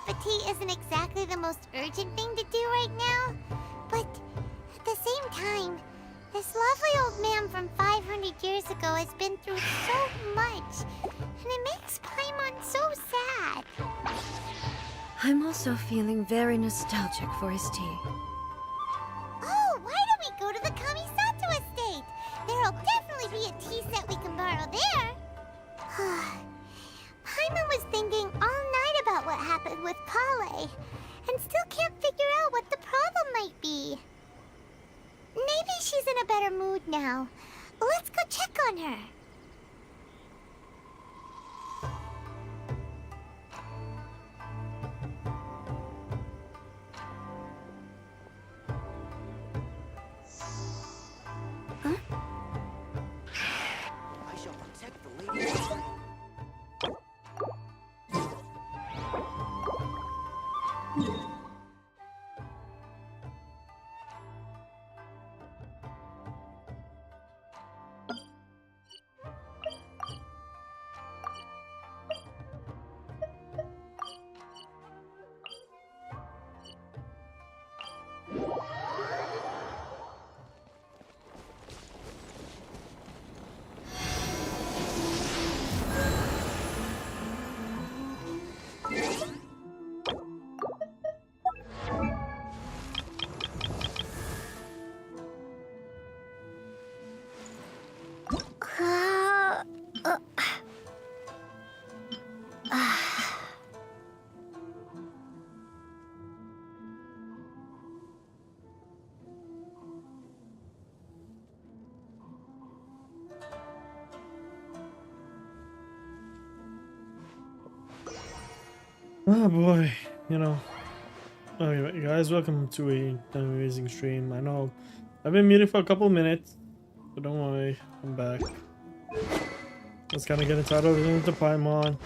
cup of tea isn't exactly the most urgent thing to do right now, but at the same time, this lovely old man from 500 years ago has been through so much, and it makes Paimon so sad. I'm also feeling very nostalgic for his tea. Oh, why don't we go to the Kamisato estate? There'll definitely be a tea set we can borrow there. Paimon was thinking all night about what happened with Kale, and still can't figure out what the problem might be. Maybe she's in a better mood now. Let's go check on her. I shall protect the lady. Oh boy, you know. Anyway, guys, welcome to an amazing stream. I know I've been muted for a couple minutes, but don't worry, I'm back. Let's kind of get entitled into Paimon.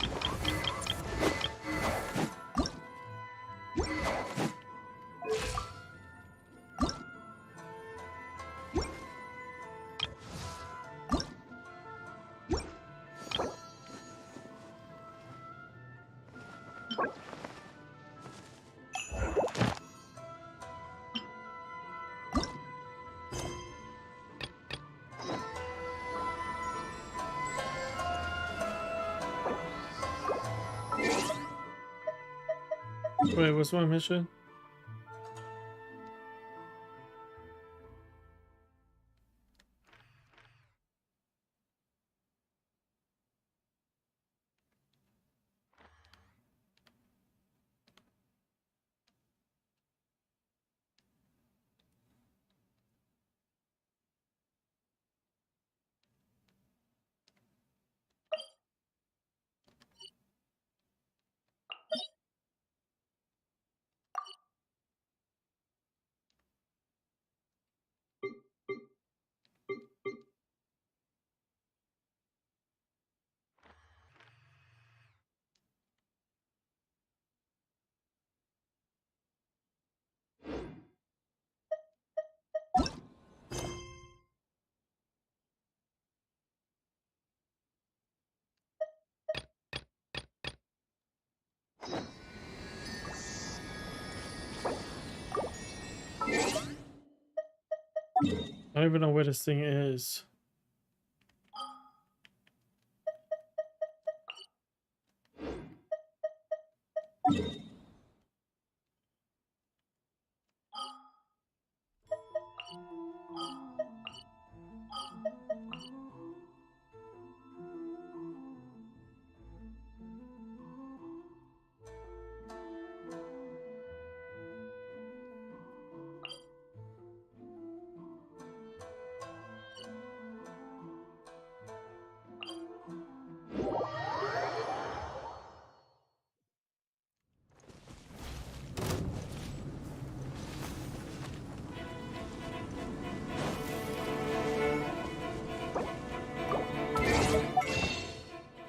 Wait, what's my mission? I don't even know where this thing is.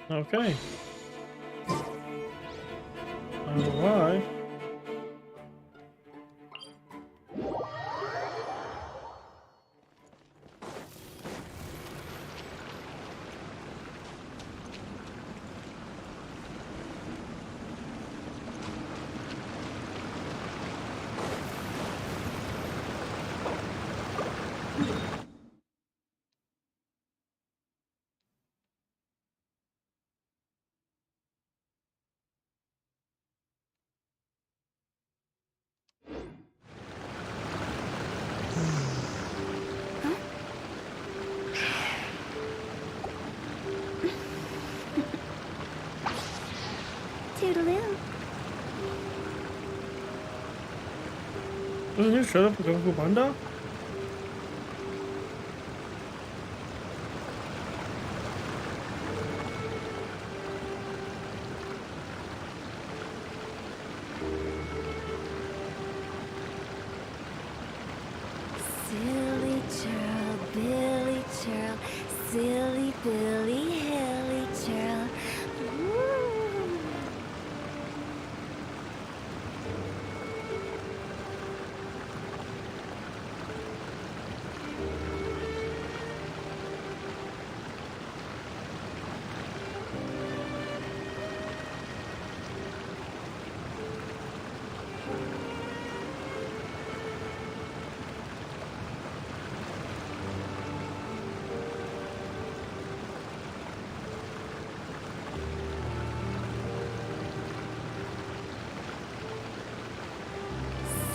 Okay. I don't know why. Doesn't he shut up for Kung Fu Panda? Silly churl, Billy churl, silly Billy, hilly churl. Woo.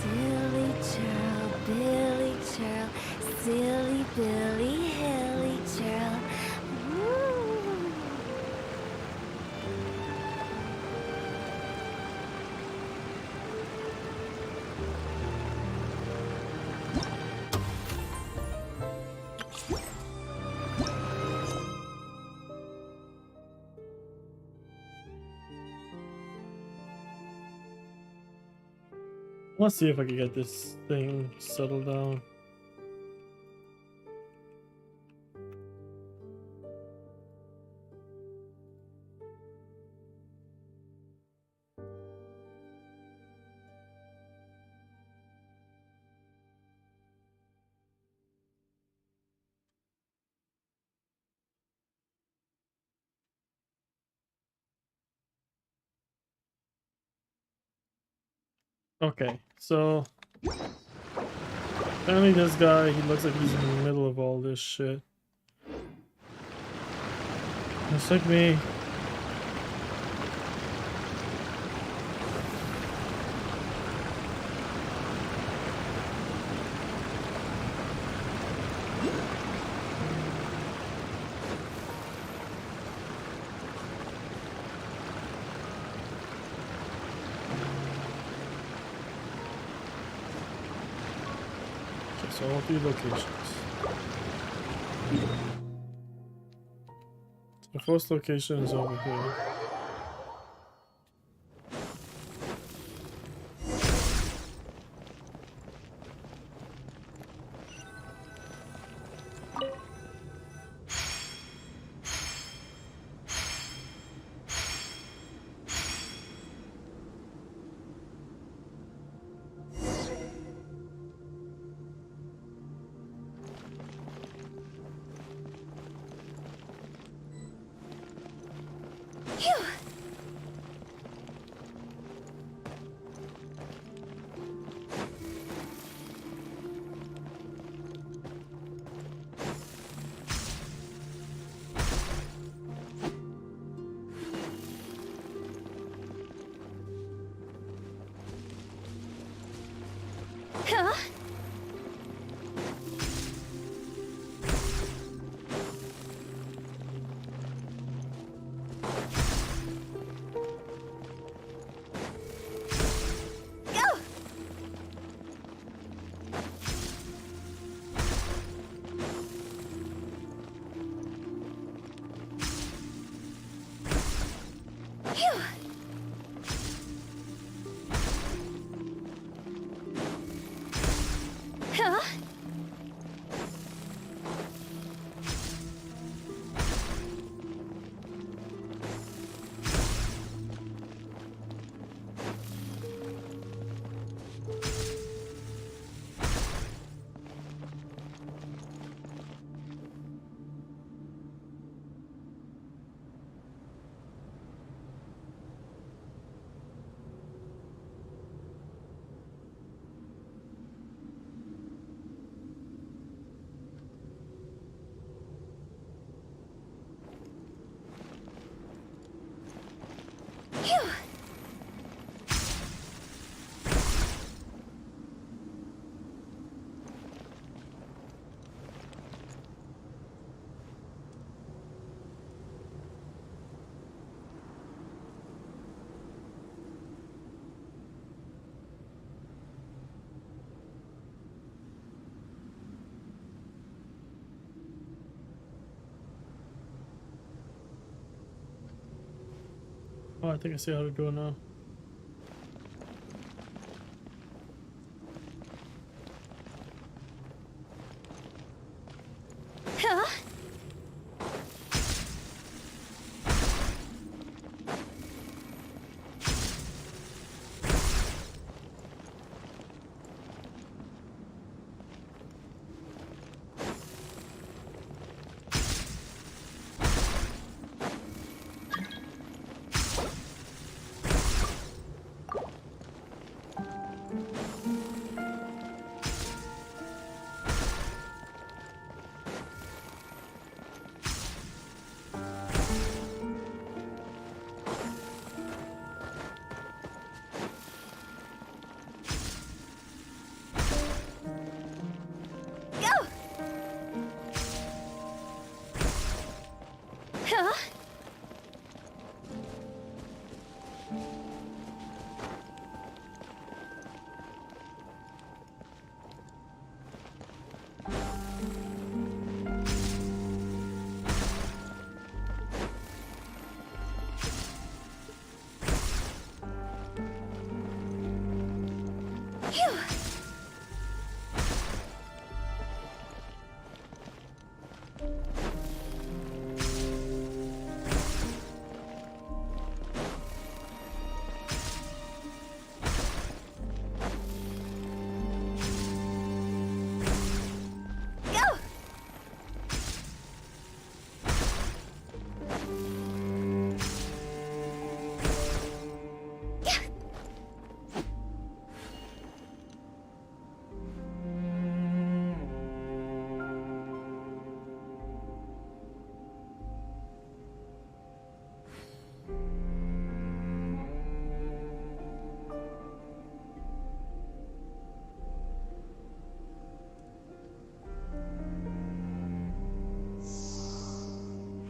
Silly churl, Billy churl, silly Billy, hilly churl. Woo. Let's see if I can get this thing settled down. Okay, so apparently this guy, he looks like he's in the middle of all this shit. Just like me. Okay, so all 3 locations. The first location is over here. Huh? Go! Phew! Huh? Oh, I think I see how to do it now. Huh? Go! Huh? Phew. Go!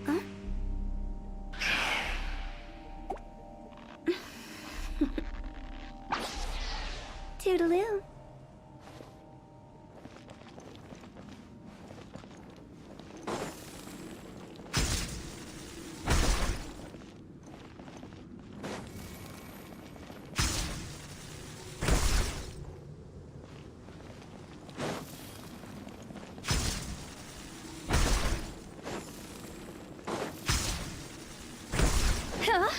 Huh? Toodaloo. Huh?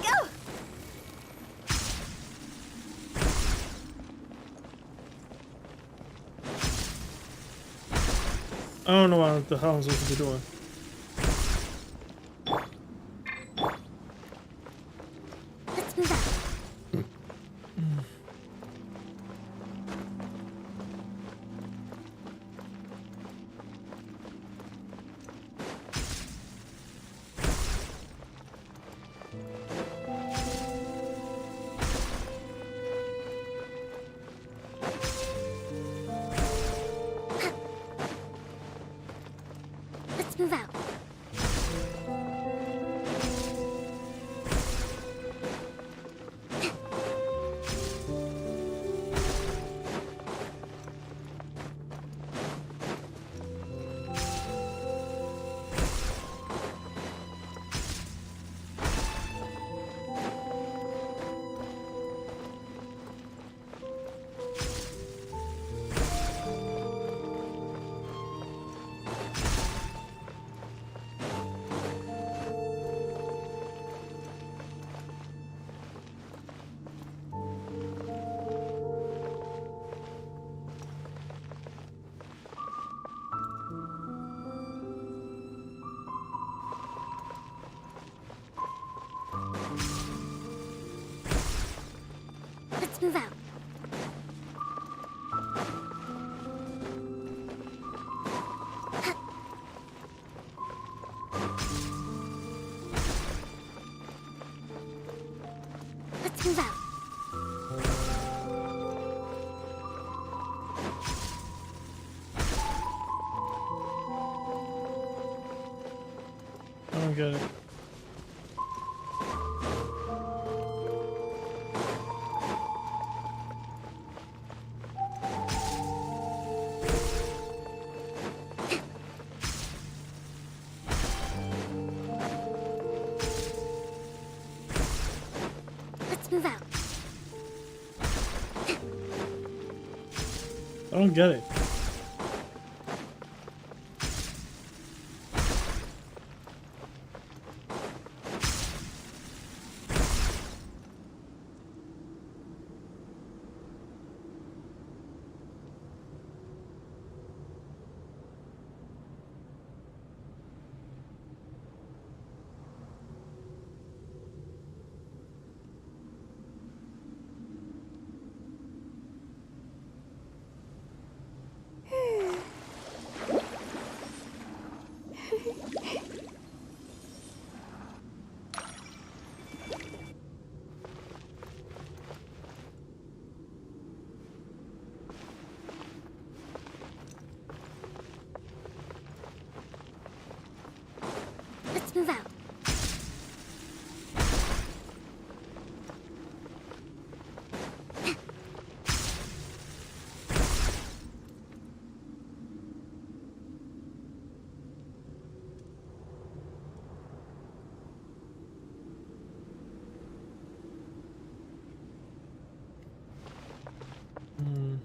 Go! I don't know what the hell I'm supposed to be doing. Let's move out. Let's move out. Let's move out. move out. I don't get it. Let's move out. I don't get it. Let's move out. Hmm.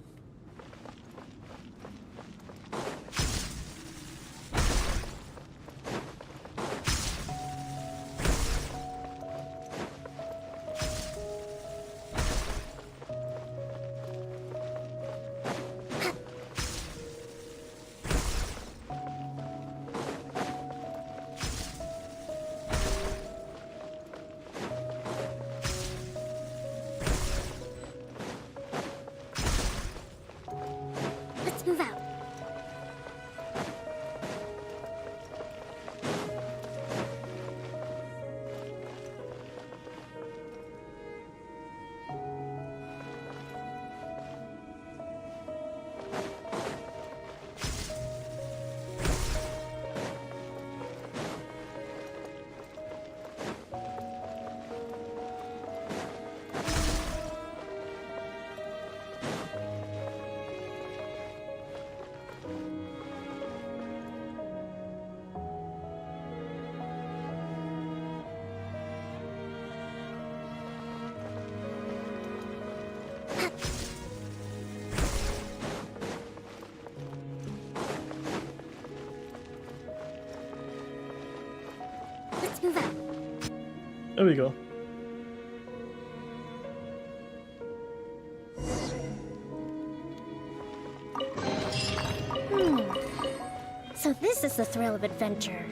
Let's move out. Let's move out. There we go. So this is the thrill of adventure.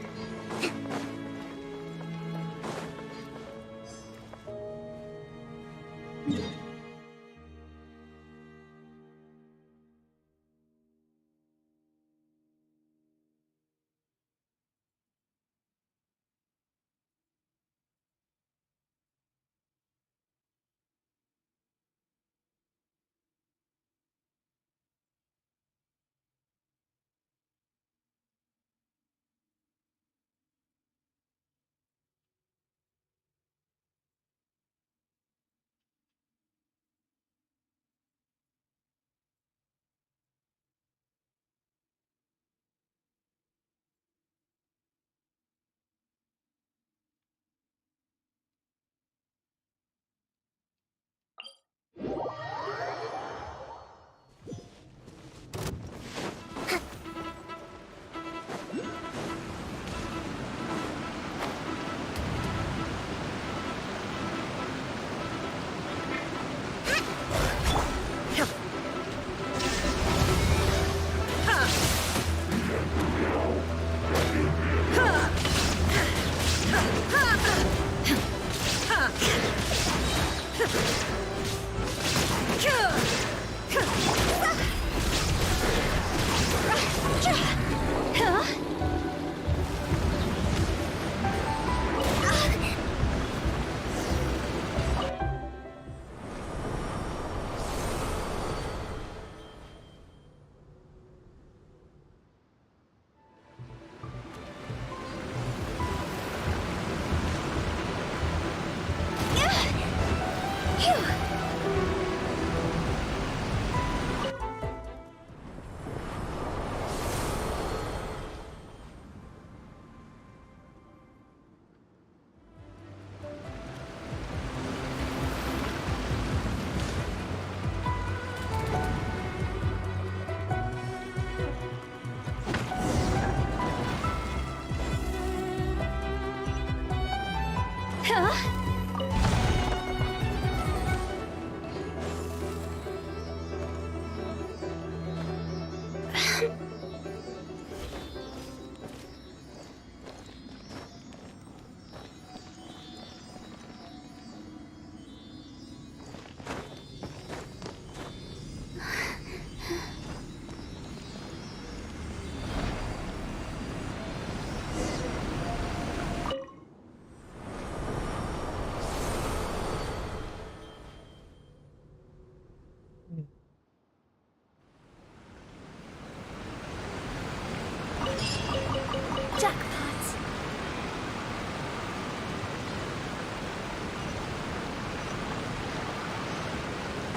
Jackpot.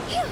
Phew.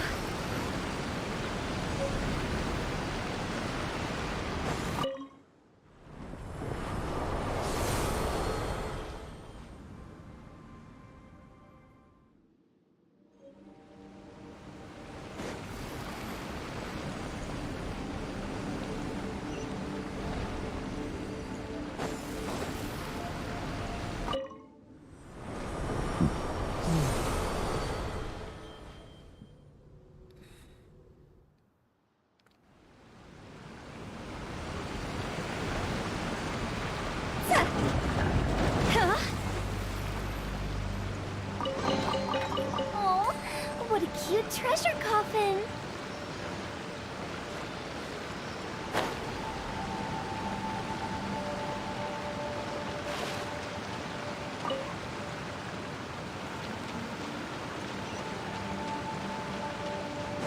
Oh, what a cute treasure coffin!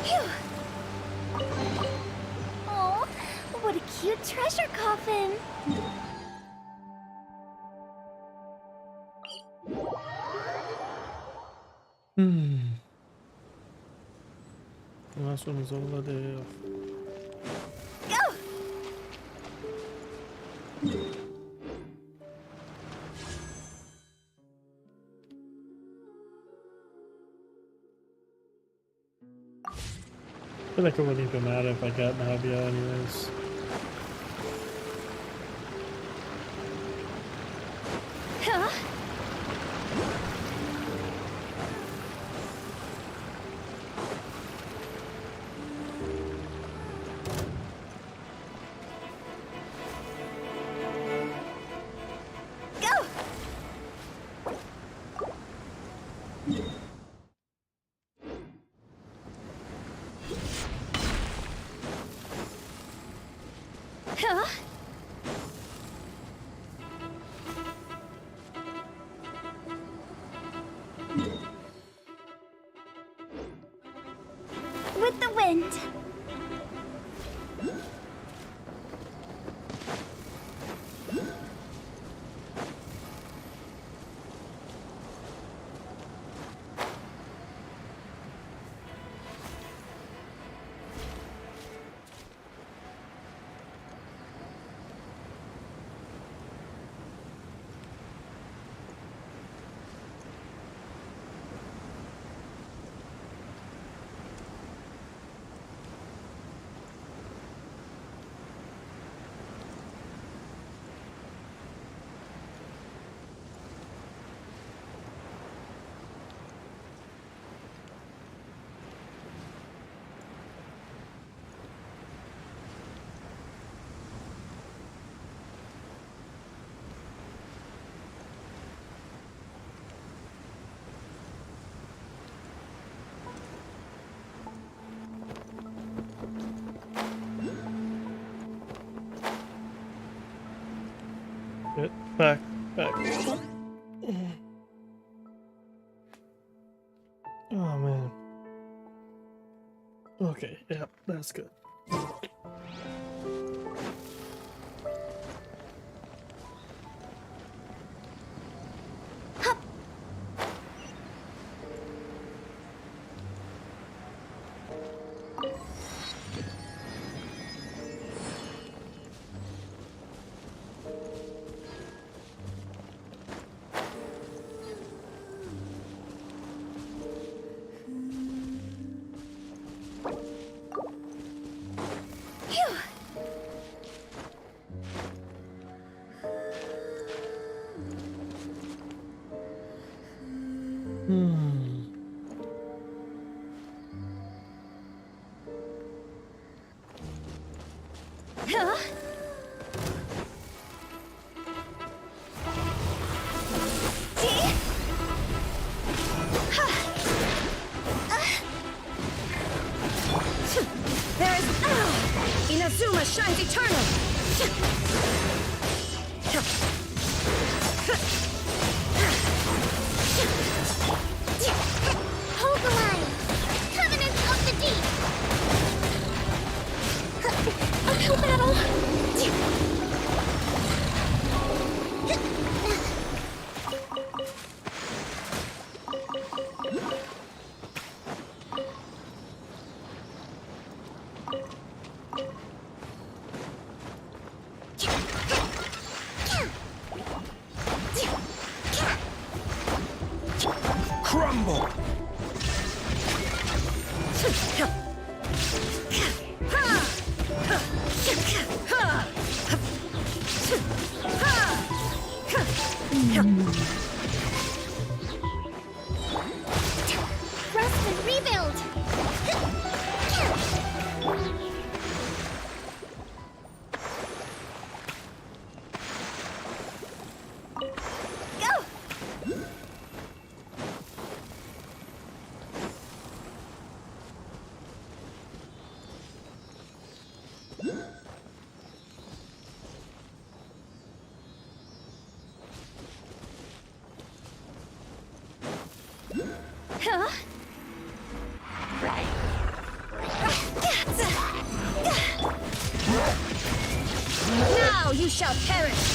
Phew. Oh, what a cute treasure coffin! The last one is over there. Go! I feel like it wouldn't even matter if I got Navia anyways. Huh? Go! Huh? With the wind. Back. Oh man. Okay, yeah, that's good. Hmm. Huh? There is Inazuma shines eternal. Hogaline! Covenant of the Deep! Uphill battle. Crumble! Rest and rebuild! Go! Huh? Now you shall perish.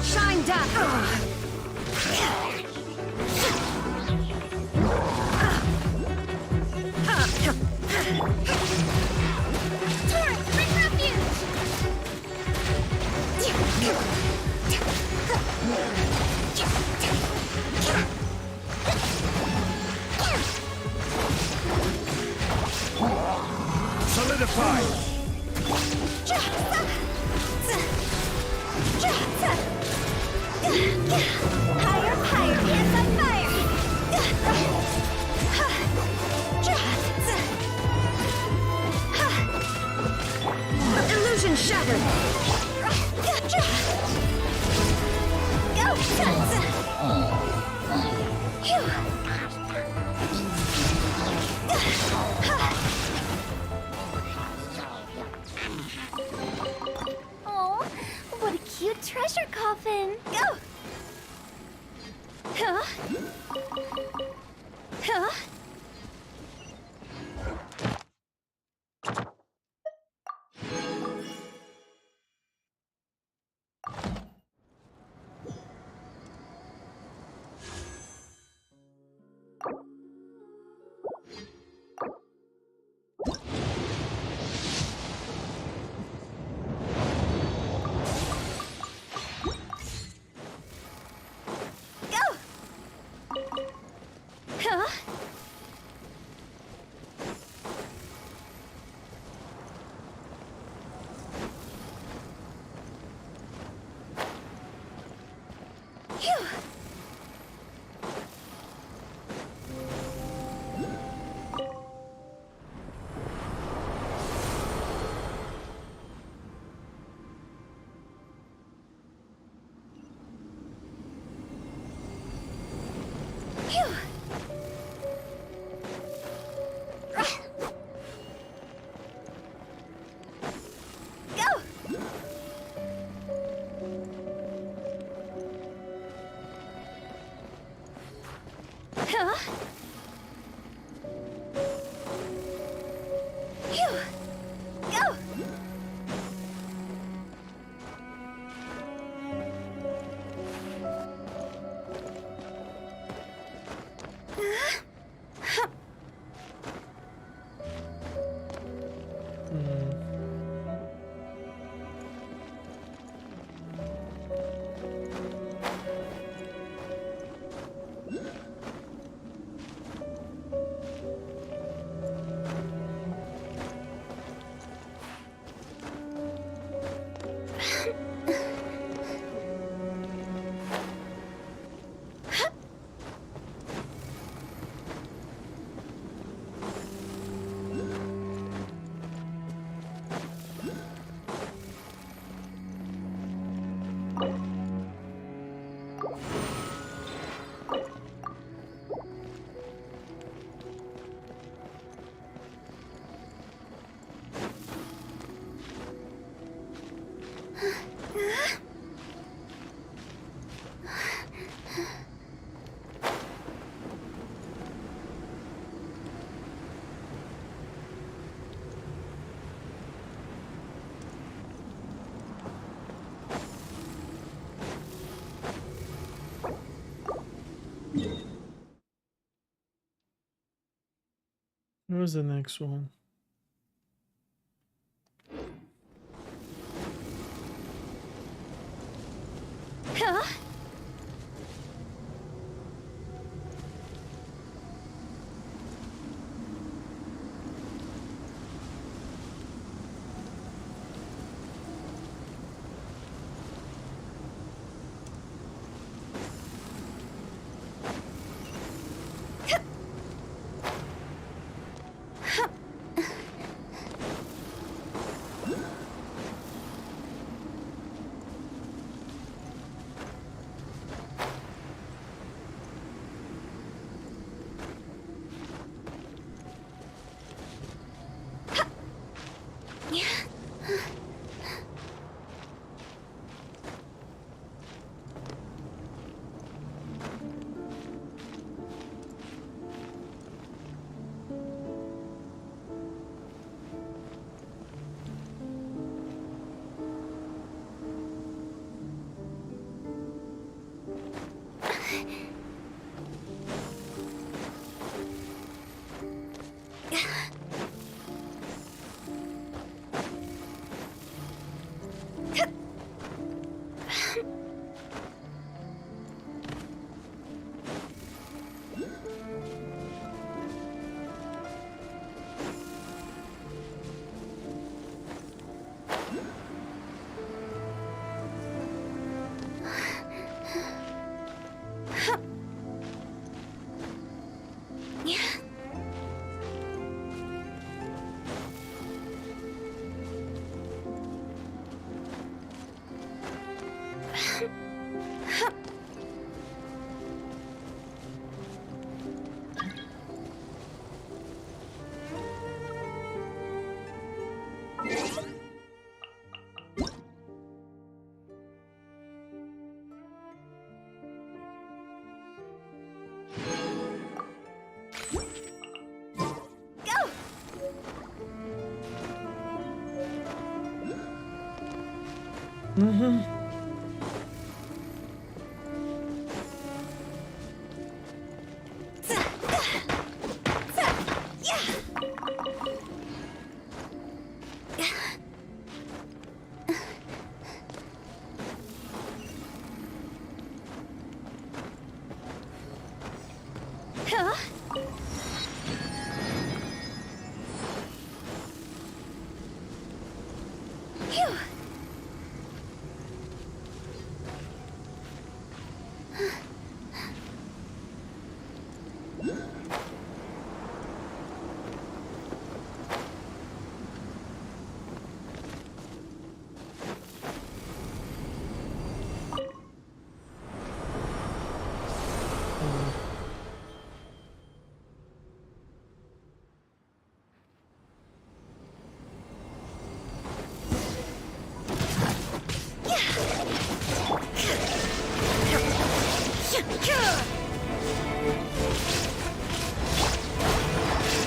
Shine down. Torrent, bring refuge! Solidify! Higher, higher, yes, on fire! Illusion shattered. Oh, what a cute treasure coffin! Go! Huh? Huh? Go! Huh? Phew! Phew! Go! Huh? Where's the next one? Huh? Mm-hmm. Huh? Phew.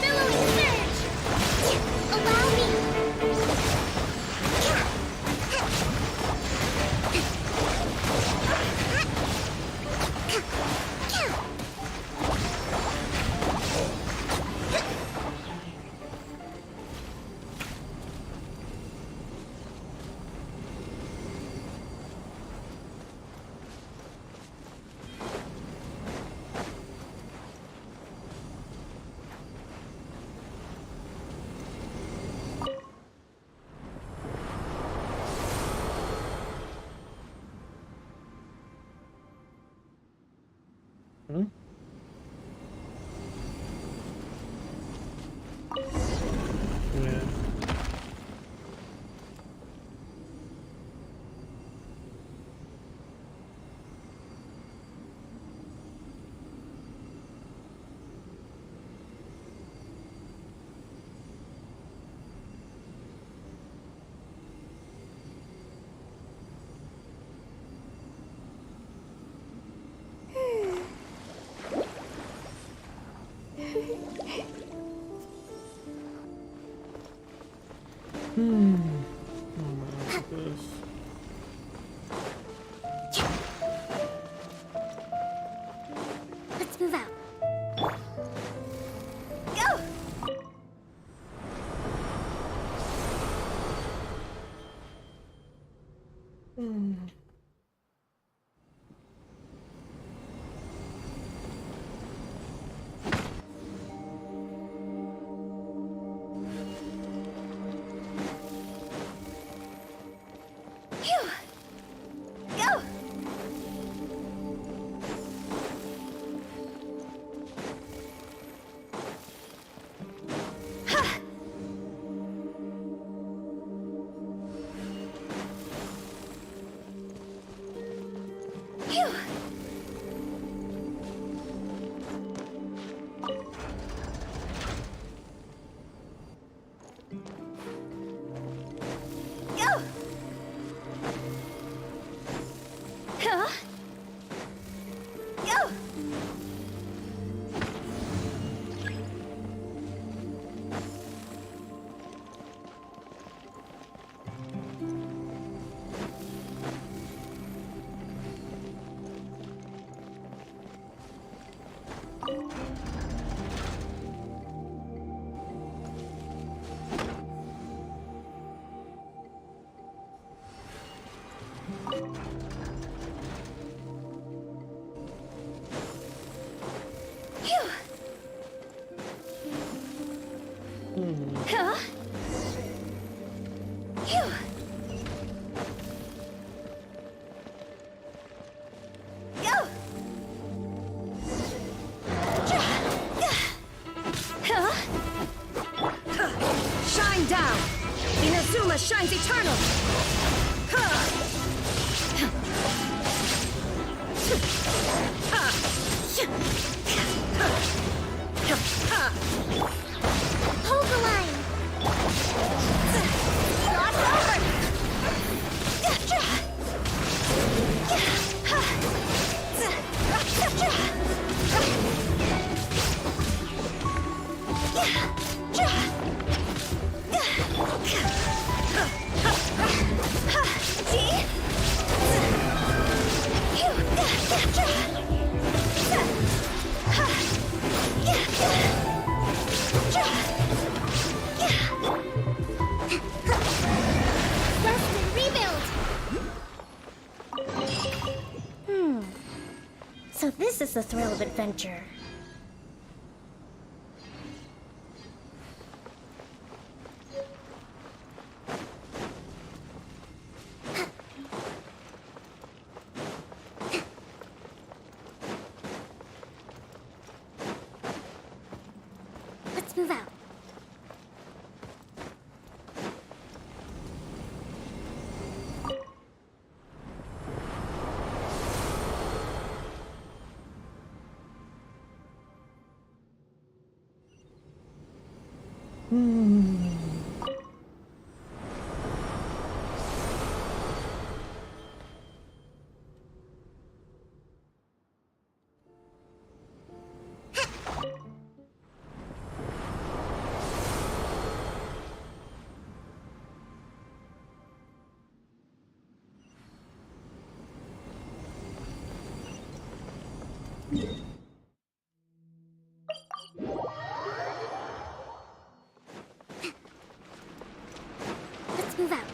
Billowing surge! Allow me! Hmm? Yeah. Hmm. Oh my goodness. Let's move out. Go! Phew! Go! Ha! Phew! Go! Huh? Go! Phew! Huh? Phew! Go! Huh? Shine down! Inazuma shines eternal! Hold the line! Lost over! Rest and rebuild! So this is the thrill of adventure. Let's move out. Let's move out.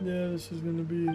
Yeah, this is gonna be.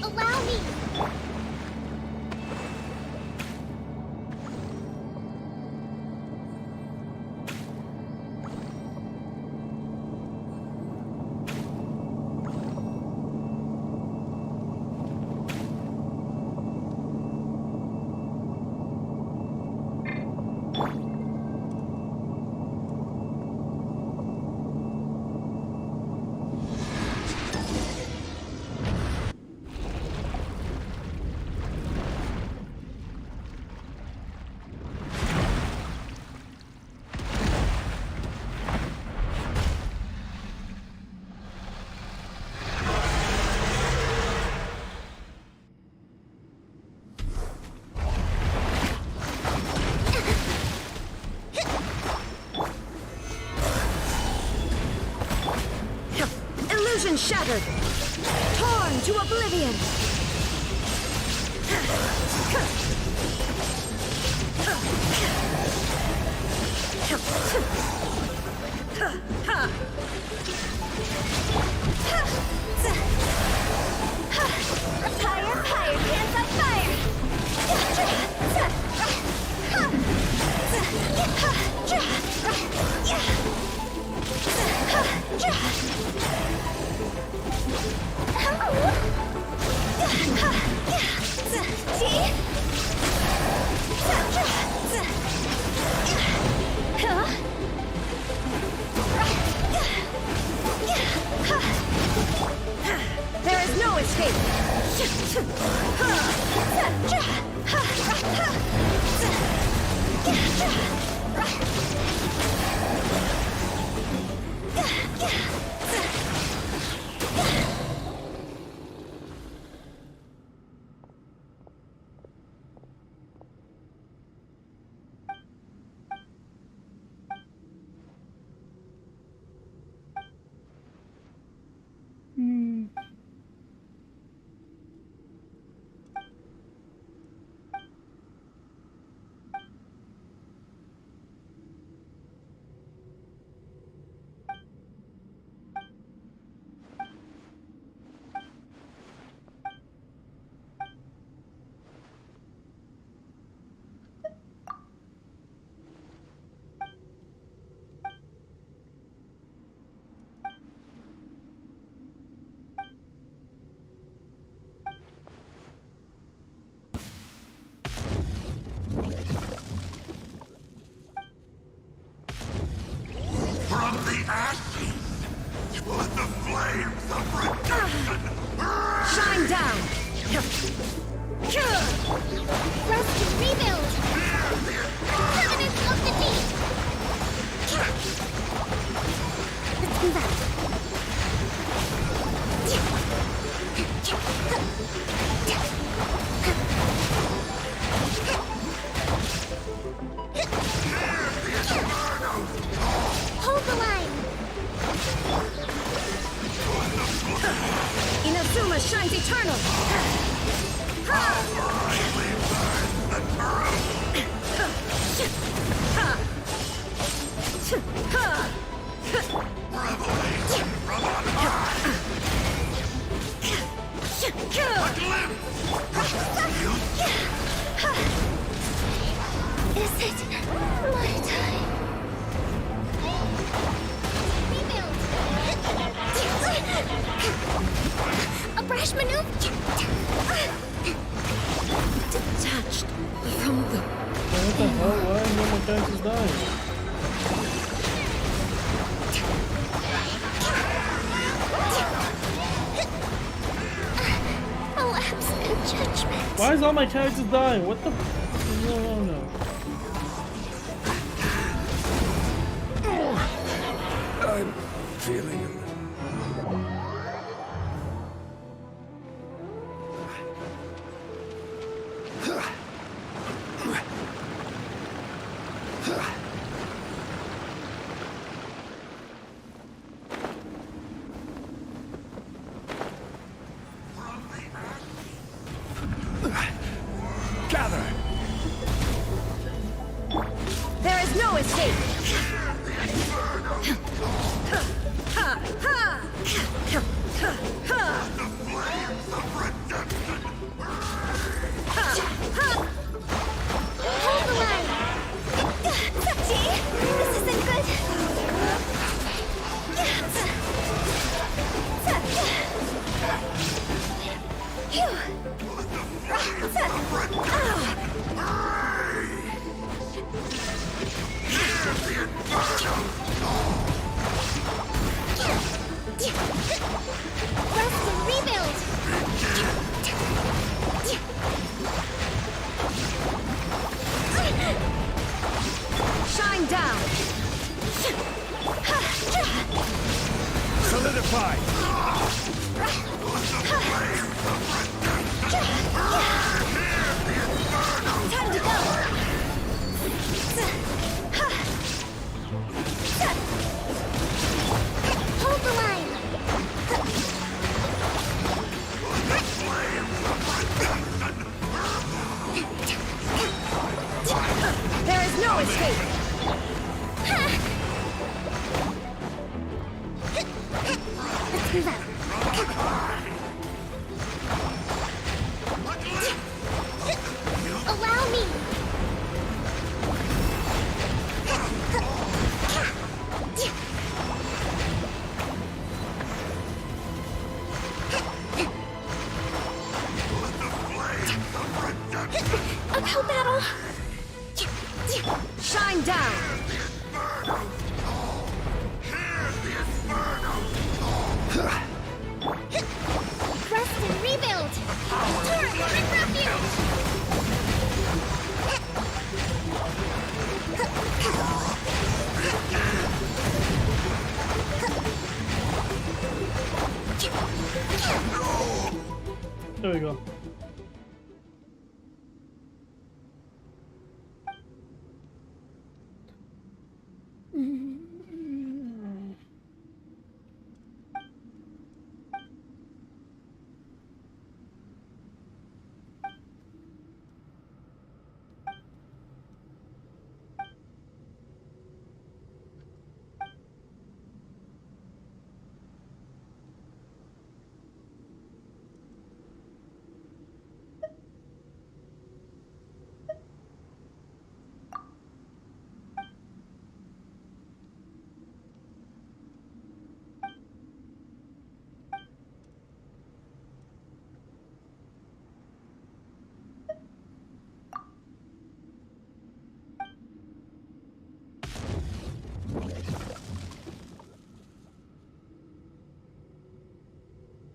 Allow me! Illusion shattered! Torn to oblivion! Higher, higher, hands on fire! There is no escape! From the ashes to the flames of redemption. Shine down! Rest and rebuild! Covenants of the deep! Let's move out. Hold the line! Inazuma shines eternal! Revelation from on high. A glimpse. Is it my time? Rebuild! A brash maneuver! Detached from the... What the hell? Why are no more tanks dying? Why is all my characters dying? What the? No, no, no. I'm feeling it. Gather! There is no escape! Hold the line! Touchy! This isn't good! Rest and rebuild! Shine down! Solidify! Time to go! Hold the line! There is no escape! Let's move out. Allow me! Uphill battle! Shine down! Rest and rebuild! Turn and refuge! There we go.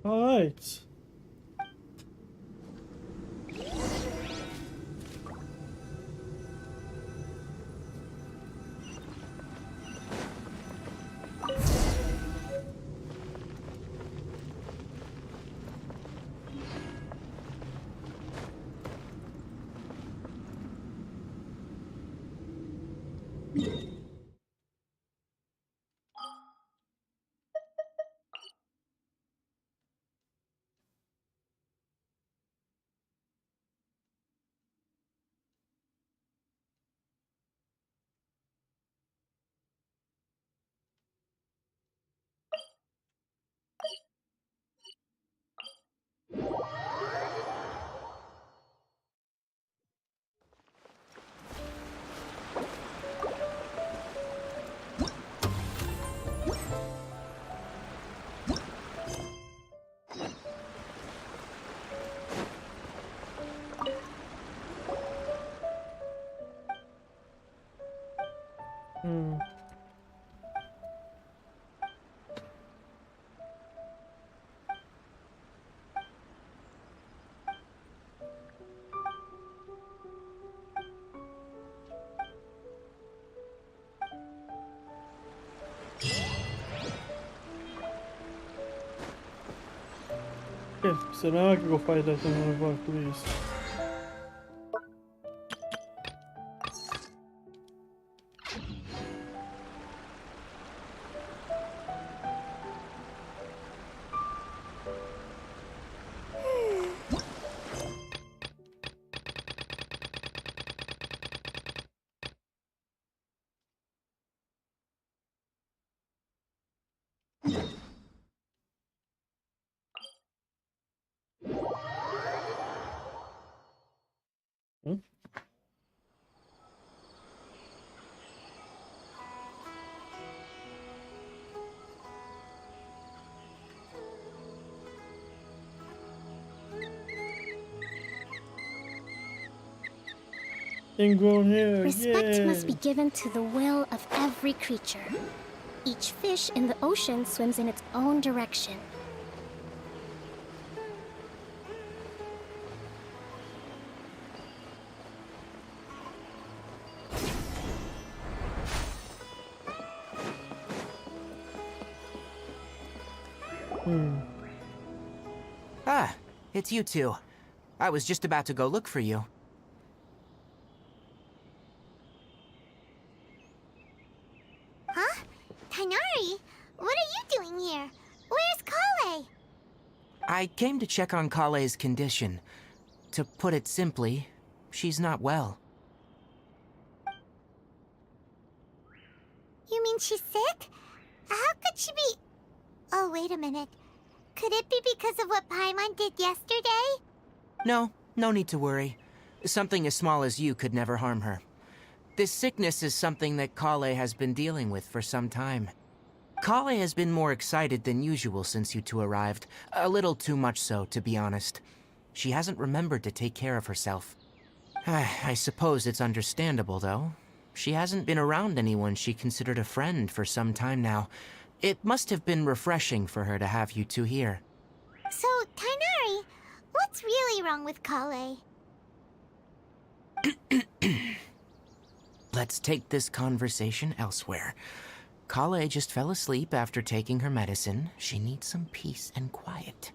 All right. Okay, so now I can go fight that thing with please. Hmm? Ingrown hair, Respect yeah! must be given to the will of every creature. Each fish in the ocean swims in its own direction. Ah, it's you two. I was just about to go look for you. Huh? Tainari? What are you doing here? Where's Kale? I came to check on Kale's condition. To put it simply, she's not well. You mean she's sick? How could she be... Oh, wait a minute. Could it be because of what Paimon did yesterday? No, no need to worry. Something as small as you could never harm her. This sickness is something that Kale has been dealing with for some time. Kale has been more excited than usual since you two arrived. A little too much so, to be honest. She hasn't remembered to take care of herself. I suppose it's understandable, though. She hasn't been around anyone she considered a friend for some time now. It must have been refreshing for her to have you two here. So, Tainari, what's really wrong with Kale? Let's take this conversation elsewhere. Kale just fell asleep after taking her medicine. She needs some peace and quiet.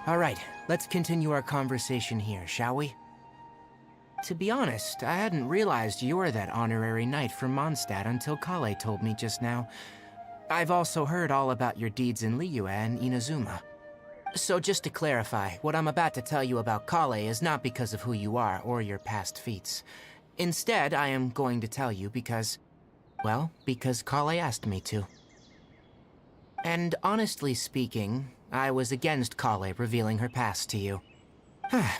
All right, let's continue our conversation here, shall we? To be honest, I hadn't realized you were that honorary knight from Mondstadt until Kale told me just now. I've also heard all about your deeds in Liyue and Inazuma. So just to clarify, what I'm about to tell you about Kale is not because of who you are or your past feats. Instead, I am going to tell you because... well, because Kale asked me to. And honestly speaking, I was against Kale revealing her past to you.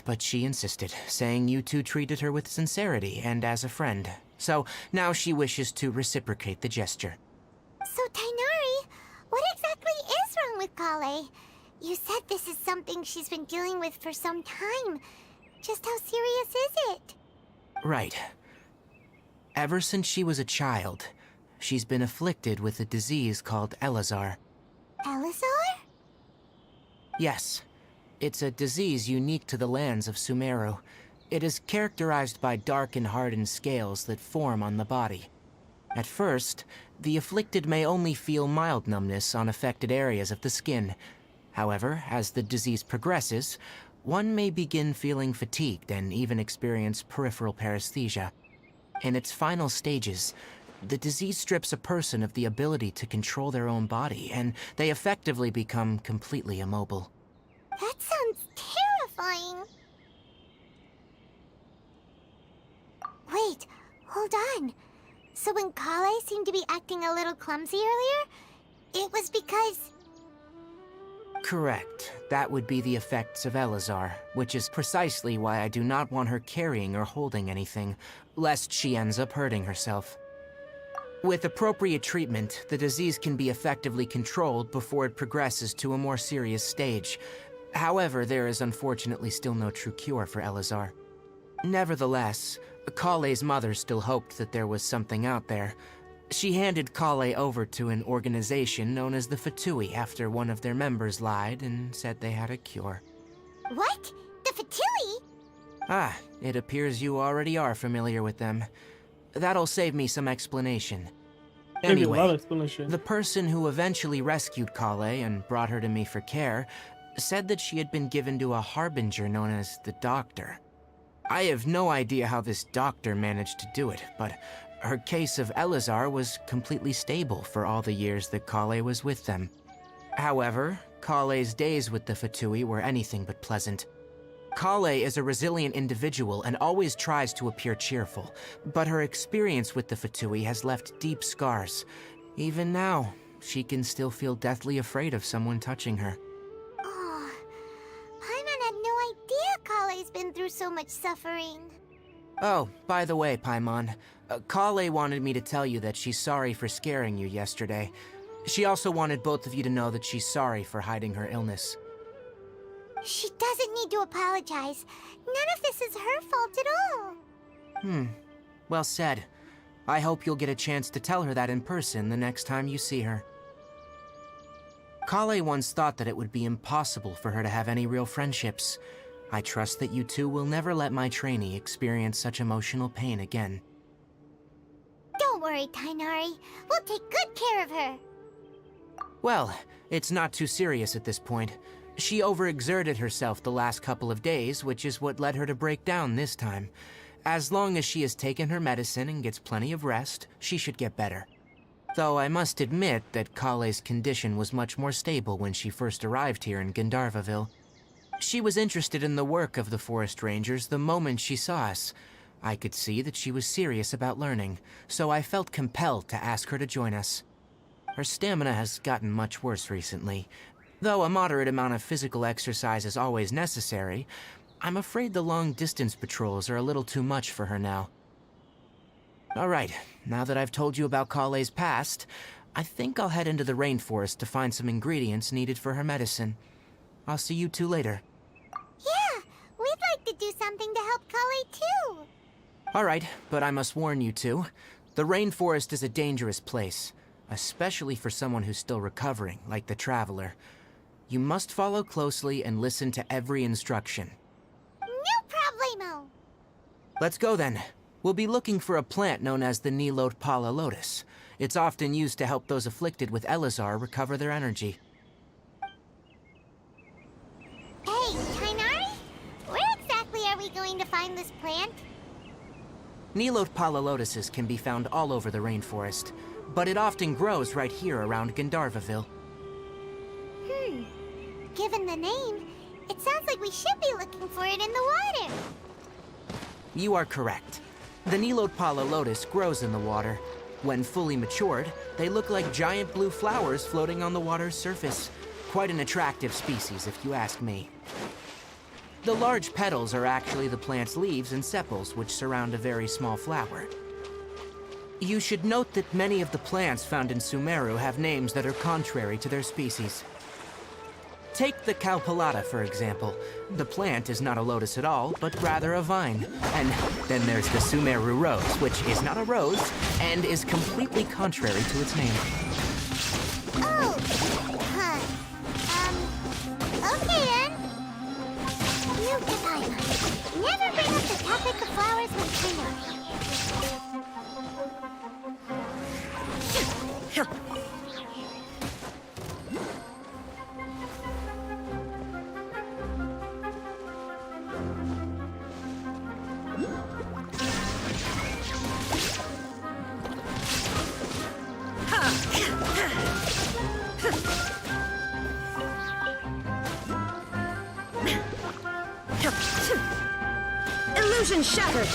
But she insisted, saying you two treated her with sincerity and as a friend. So now she wishes to reciprocate the gesture. So, Tainari, what exactly is wrong with Kale? You said this is something she's been dealing with for some time. Just how serious is it? Right. Ever since she was a child, she's been afflicted with a disease called Elazar. Elazar? Yes. It's a disease unique to the lands of Sumeru. It is characterized by dark and hardened scales that form on the body. At first, the afflicted may only feel mild numbness on affected areas of the skin. However, as the disease progresses, one may begin feeling fatigued and even experience peripheral paresthesia. In its final stages, the disease strips a person of the ability to control their own body, and they effectively become completely immobile. That sounds terrifying. Wait, hold on. So when Kale seemed to be acting a little clumsy earlier, It was because... Correct. That would be the effects of Elazar, which is precisely why I do not want her carrying or holding anything, lest she ends up hurting herself. With appropriate treatment, the disease can be effectively controlled before it progresses to a more serious stage. However, there is unfortunately still no true cure for Elazar. Nevertheless, Kale's mother still hoped that there was something out there. She handed Kale over to an organization known as the Fatui after one of their members lied and said they had a cure. What? The Fatui? Ah, it appears you already are familiar with them. That'll save me some explanation. Maybe a lot of Anyway, explanation. the person who eventually rescued Kale and brought her to me for care said that she had been given to a harbinger known as the Doctor. I have no idea how this doctor managed to do it, but her case of Elazar was completely stable for all the years that Kale was with them. However, Kale's days with the Fatui were anything but pleasant. Kale is a resilient individual and always tries to appear cheerful, but her experience with the Fatui has left deep scars. Even now, she can still feel deathly afraid of someone touching her. Oh, Paimon had no idea Kale's been through so much suffering. Oh, by the way, Paimon, Kale wanted me to tell you that she's sorry for scaring you yesterday. She also wanted both of you to know that she's sorry for hiding her illness. She doesn't need to apologize. None of this is her fault at all. Well said. I hope you'll get a chance to tell her that in person the next time you see her. Kale once thought that it would be impossible for her to have any real friendships. I trust that you two will never let my trainee experience such emotional pain again. Don't worry, Tainari. We'll take good care of her. Well, it's not too serious at this point. She overexerted herself the last couple of days, which is what led her to break down this time. As long as she has taken her medicine and gets plenty of rest, she should get better. Though I must admit that Kale's condition was much more stable when she first arrived here in Gandharvaville. She was interested in the work of the forest rangers the moment she saw us. I could see that she was serious about learning, so I felt compelled to ask her to join us. Her stamina has gotten much worse recently. Though a moderate amount of physical exercise is always necessary, I'm afraid the long-distance patrols are a little too much for her now. Alright, now that I've told you about Kale's past, I think I'll head into the rainforest to find some ingredients needed for her medicine. I'll see you two later. Yeah, we'd like to do something to help Kale too. Alright, but I must warn you two. The rainforest is a dangerous place, especially for someone who's still recovering, like the Traveler. You must follow closely and listen to every instruction. No problemo. Let's go then. We'll be looking for a plant known as the Nilot Pala Lotus. It's often used to help those afflicted with Elazar recover their energy. Hey, Tainari? Where exactly are we going to find this plant? Nilot Pala Lotuses can be found all over the rainforest, but it often grows right here around Gandharvaville. Given the name, it sounds like we should be looking for it in the water. You are correct. The Nilot Pala Lotus grows in the water. When fully matured, they look like giant blue flowers floating on the water's surface. Quite an attractive species, if you ask me. The large petals are actually the plant's leaves and sepals, which surround a very small flower. You should note that many of the plants found in Sumeru have names that are contrary to their species. Take the Calpulata, for example. The plant is not a lotus at all, but rather a vine. And then there's the Sumeru rose, which is not a rose, and is completely contrary to its name. Oh, huh. Okay then. Note to Paimon. Never bring up the topic of flowers with Tainari. Illusion shattered!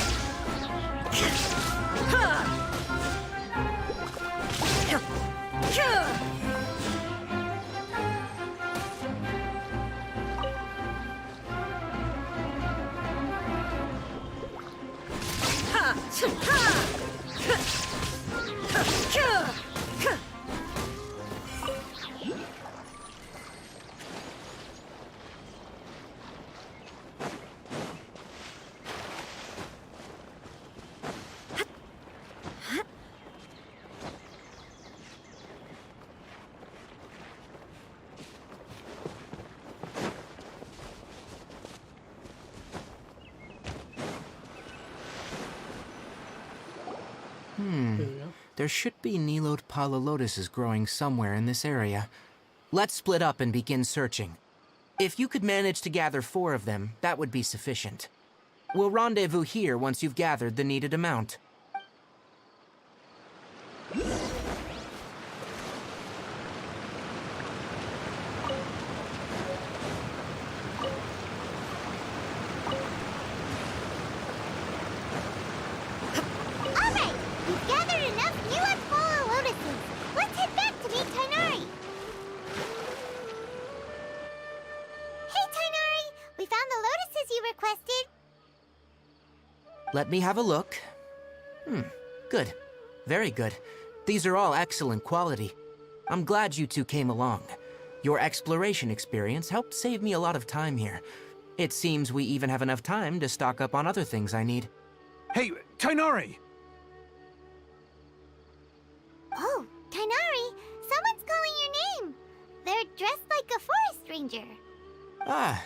There we go. There should be Nilode Lotuses growing somewhere in this area. Let's split up and begin searching. If you could manage to gather 4 of them, that would be sufficient. We'll rendezvous here once you've gathered the needed amount. Alright, we've gathered enough Nilud Lotuses. Let's head back to meet Tainari. Hey, Tainari! We found the lotuses you requested. Let me have a look. Good. Very good. These are all excellent quality. I'm glad you two came along. Your exploration experience helped save me a lot of time here. It seems we even have enough time to stock up on other things I need. Hey, Tainari! Oh, Tainari! Someone's calling your name. They're dressed like a forest ranger. Ah,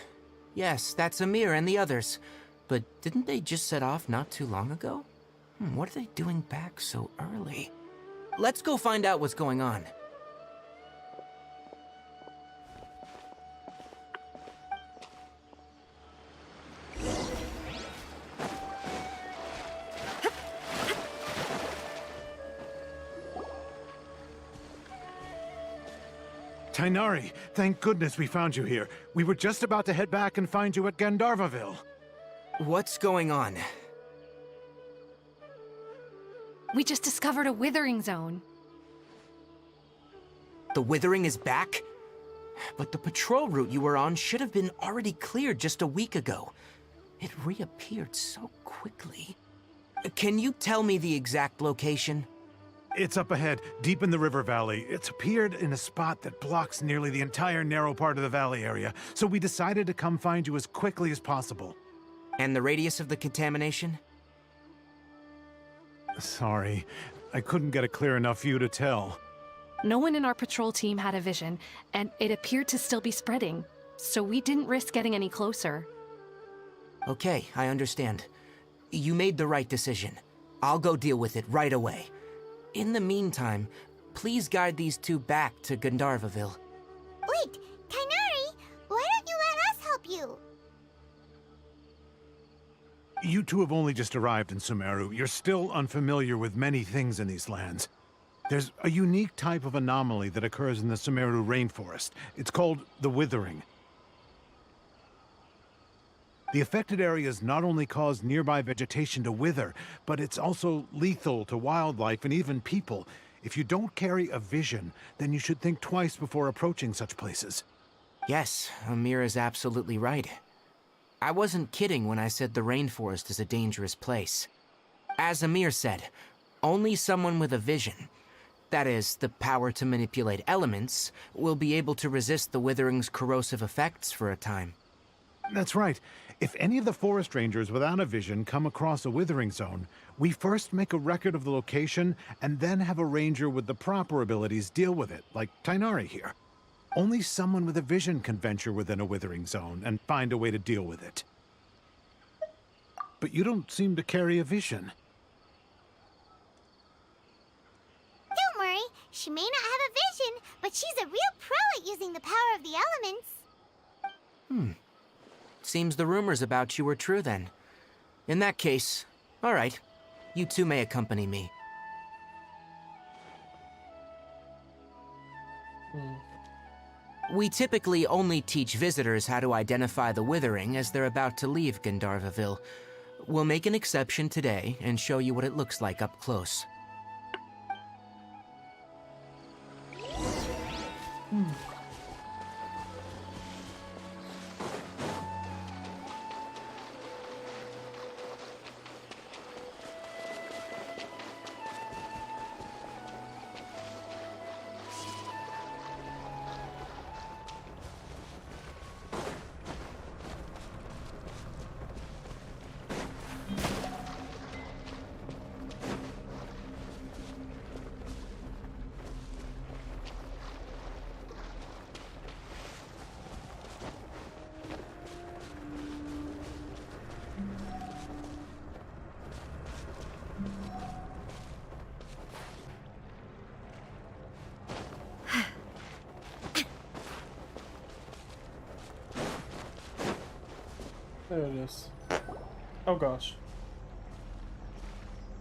yes, that's Amir and the others. But didn't they just set off not too long ago? What are they doing back so early? Let's go find out what's going on. Tainari, thank goodness we found you here. We were just about to head back and find you at Gandharvaville. What's going on? We just discovered a withering zone. The Withering is back? But the patrol route you were on should have been already cleared just a week ago. It reappeared so quickly. Can you tell me the exact location? It's up ahead, deep in the river valley. It's appeared in a spot that blocks nearly the entire narrow part of the valley area, so we decided to come find you as quickly as possible. And the radius of the contamination? Sorry, I couldn't get a clear enough view to tell. No one in our patrol team had a vision, and it appeared to still be spreading, so we didn't risk getting any closer. Okay, I understand. You made the right decision. I'll go deal with it right away. In the meantime, please guide these two back to Gandharvaville. Wait, Tainari! Why don't you let us help you? You two have only just arrived in Sumeru. You're still unfamiliar with many things in these lands. There's a unique type of anomaly that occurs in the Sumeru rainforest. It's called the Withering. The affected areas not only cause nearby vegetation to wither, but it's also lethal to wildlife and even people. If you don't carry a vision, then you should think twice before approaching such places. Yes, Amir is absolutely right. I wasn't kidding when I said the rainforest is a dangerous place. As Amir said, only someone with a vision, that is, the power to manipulate elements, will be able to resist the Withering's corrosive effects for a time. That's right. If any of the forest rangers without a vision come across a withering zone, we first make a record of the location and then have a ranger with the proper abilities deal with it, like Tainari here. Only someone with a vision can venture within a withering zone and find a way to deal with it. But you don't seem to carry a vision. Don't worry, she may not have a vision, but she's a real pro at using the power of the elements. Seems the rumors about you were true then. In that case, all right. You two may accompany me. We typically only teach visitors how to identify the Withering as they're about to leave Gandharvaville. We'll make an exception today and show you what it looks like up close. There it is. Oh gosh.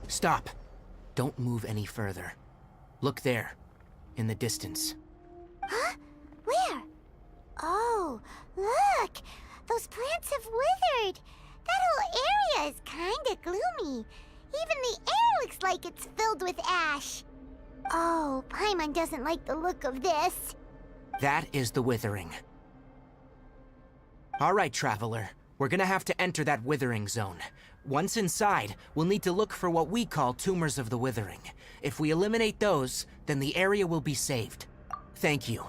Stop. Don't move any further. Look there, in the distance. Huh? Where? Oh, look! Those plants have withered! That whole area is kinda gloomy. Even the air looks like it's filled with ash. Oh, Paimon doesn't like the look of this. That is the withering. All right, traveler. We're gonna have to enter that withering zone. Once inside, we'll need to look for what we call tumors of the withering. If we eliminate those, then the area will be saved. Thank you.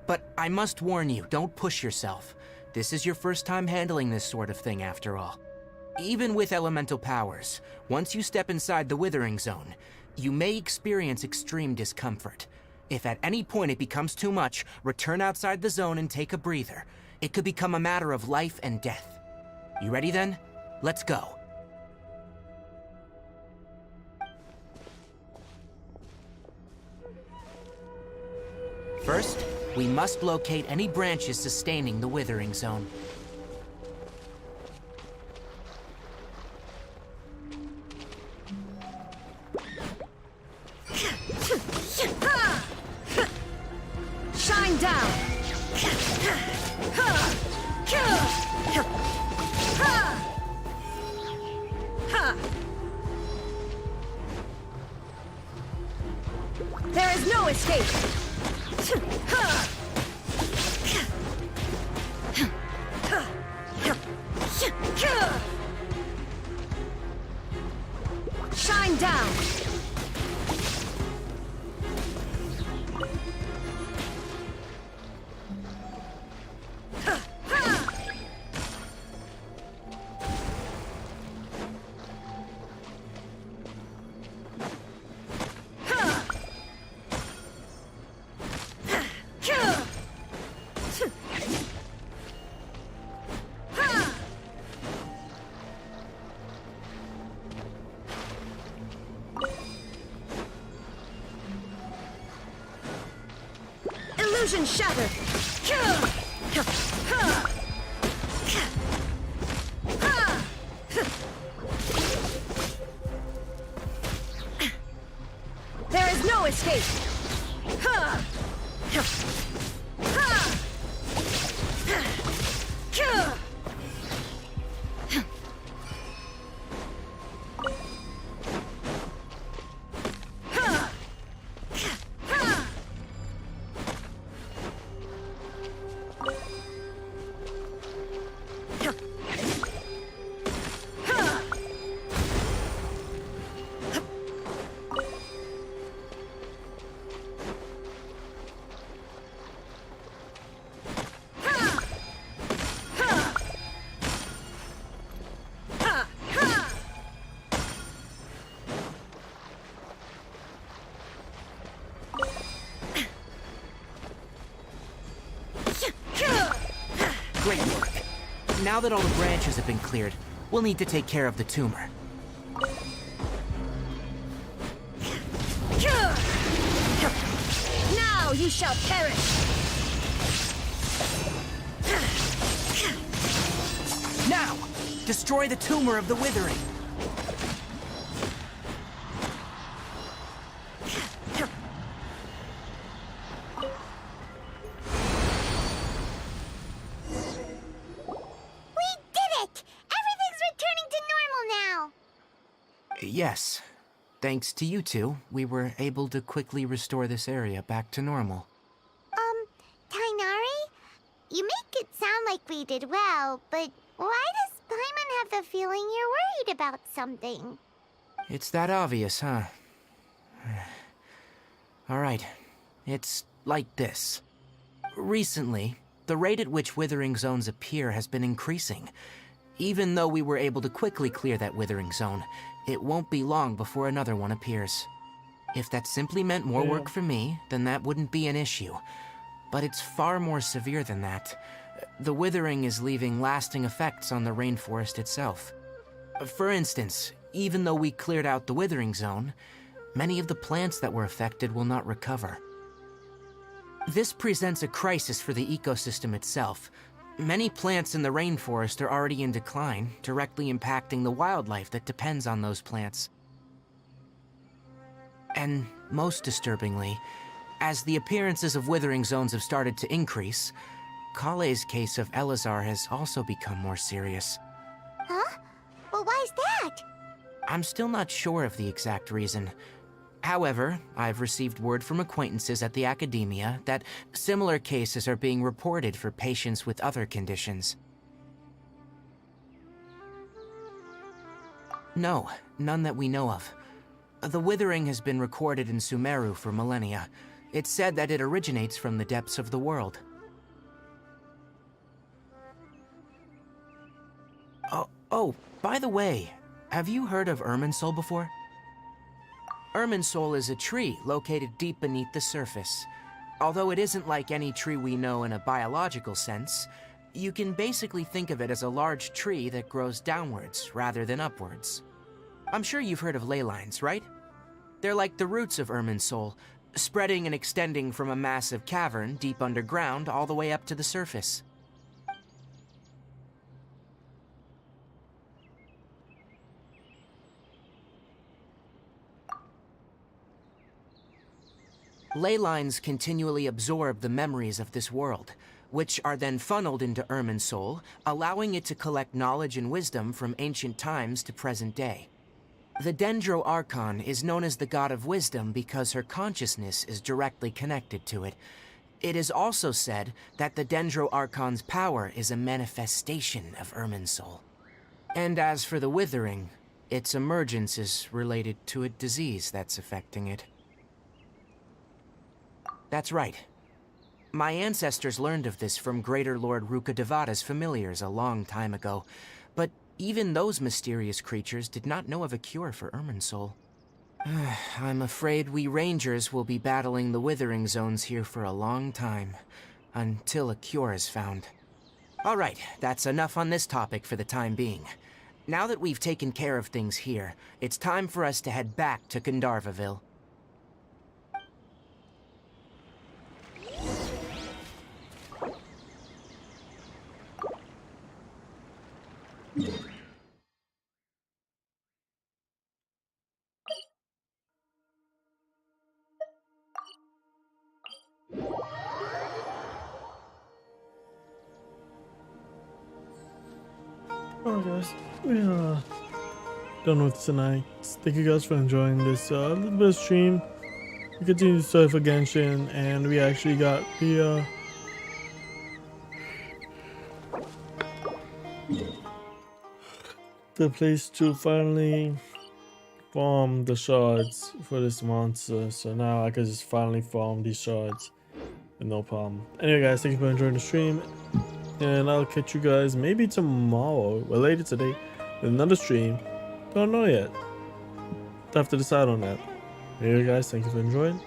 But I must warn you, don't push yourself. This is your first time handling this sort of thing, after all. Even with elemental powers, once you step inside the withering zone, you may experience extreme discomfort. If at any point it becomes too much, return outside the zone and take a breather. It could become a matter of life and death. You ready then? Let's go. First, we must locate any branches sustaining the withering zone. Shine down! There is no escape! Shine down! Illusion shattered! There is no escape! Great work. Now that all the branches have been cleared, we'll need to take care of the tumor. Now you shall perish! Now! Destroy the tumor of the withering! Yes. Thanks to you two, we were able to quickly restore this area back to normal. Tainari? You make it sound like we did well, but why does Paimon have the feeling you're worried about something? It's that obvious, huh? Alright. It's like this. Recently, the rate at which withering zones appear has been increasing. Even though we were able to quickly clear that withering zone, it won't be long before another one appears. If that simply meant more work for me, then that wouldn't be an issue. But it's far more severe than that. The withering is leaving lasting effects on the rainforest itself. For instance, even though we cleared out the withering zone, many of the plants that were affected will not recover. This presents a crisis for the ecosystem itself. Many plants in the rainforest are already in decline, directly impacting the wildlife that depends on those plants. And most disturbingly, as the appearances of withering zones have started to increase, Kale's case of Elazar has also become more serious. Huh? Well, why's that? I'm still not sure of the exact reason. However, I've received word from acquaintances at the academia that similar cases are being reported for patients with other conditions. No, none that we know of. The withering has been recorded in Sumeru for millennia. It's said that it originates from the depths of the world. Oh, by the way, have you heard of Irminsul before? Irminsul is a tree located deep beneath the surface. Although it isn't like any tree we know in a biological sense, you can basically think of it as a large tree that grows downwards rather than upwards. I'm sure you've heard of ley lines, right? They're like the roots of Irminsul, spreading and extending from a massive cavern deep underground all the way up to the surface. Ley lines continually absorb the memories of this world, which are then funneled into Irminsul, allowing it to collect knowledge and wisdom from ancient times to present day. The Dendro Archon is known as the God of Wisdom because her consciousness is directly connected to it. It is also said that the Dendro Archon's power is a manifestation of Irminsul. And as for the Withering, its emergence is related to a disease that's affecting it. That's right. My ancestors learned of this from Greater Lord Rukkhadevata's familiars a long time ago, but even those mysterious creatures did not know of a cure for Irminsul. I'm afraid we Rangers will be battling the Withering Zones here for a long time, until a cure is found. Alright, that's enough on this topic for the time being. Now that we've taken care of things here, it's time for us to head back to Gandharvaville. Alright guys, we are done with tonight. Thank you guys for enjoying this little bit of stream. We continue to surf for Genshin, and we actually got the place to finally farm the shards for this monster. So now I can just finally farm these shards with no problem. Anyway guys, thank you for enjoying the stream, and I'll catch you guys maybe tomorrow or later today with another stream. Don't know yet. Have to decide on that. Anyway guys, thank you for enjoying.